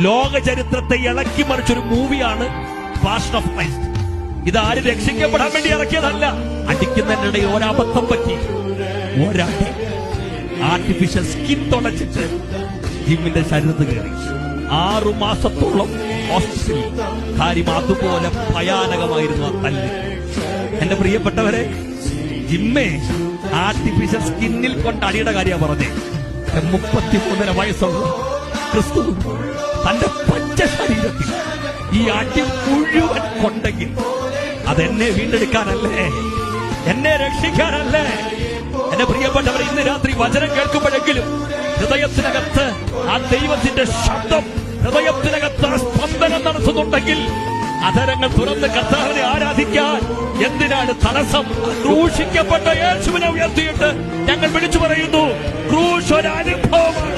ലോക ചരിത്രത്തെ ഇളക്കി മറിച്ചൊരു മൂവിയാണ് പാഷൻ ഓഫ് ക്രൈസ്റ്റ്. ഇതാരും രക്ഷിക്കപ്പെടാൻ വേണ്ടി ഇറക്കിയതല്ല. അടിക്കുന്നതിനിടയിൽ ഒരബദ്ധം പറ്റി, ഒരടി ആർട്ടിഫിഷ്യൽ സ്കിൻ തുളച്ചിട്ട് ജിമ്മിന്റെ ശരീരത്ത് കയറി. 6 മാസത്തോളം ഹോസ്പിറ്റലിൽ. കാര്യം അതുപോലെ ഭയാനകമായിരുന്നു ആ തല്ല്. എന്റെ പ്രിയപ്പെട്ടവരെ, ജിമ്മേ ആർട്ടിഫിഷ്യൽ സ്കിന്നിൽ കൊണ്ട് അടിയുടെ കാര്യമാണ് പറഞ്ഞേ. 33 വയസ്സുള്ള ക്രിസ്തു തന്റെ പച്ച ശരീരത്തിൽ ഈ അടി മുഴുവൻ കൊണ്ടെങ്കിൽ അതെന്നെ വീണ്ടെടുക്കാനല്ലേ, എന്നെ രക്ഷിക്കാനല്ലേ? എന്റെ പ്രിയപ്പെട്ടവർ, ഇന്ന് രാത്രി വചനം കേൾക്കുമ്പോഴെങ്കിലും ഹൃദയത്തിനകത്ത് ആ ദൈവത്തിന്റെ ശബ്ദം, ഹൃദയത്തിനകത്ത് ആ സ്പന്ദനം നടത്തുന്നുണ്ടെങ്കിൽ അധരങ്ങൾ തുറന്ന് കർത്താവിനെ ആരാധിക്കാൻ എന്തിനാണ് തടസ്സം? ക്രൂശിക്കപ്പെട്ട യേശുവിനെ ഉയർത്തിയിട്ട് ഞങ്ങൾ വിളിച്ചു പറയുന്നു, ക്രൂശ് ഒരു അനുഭവമാണ്.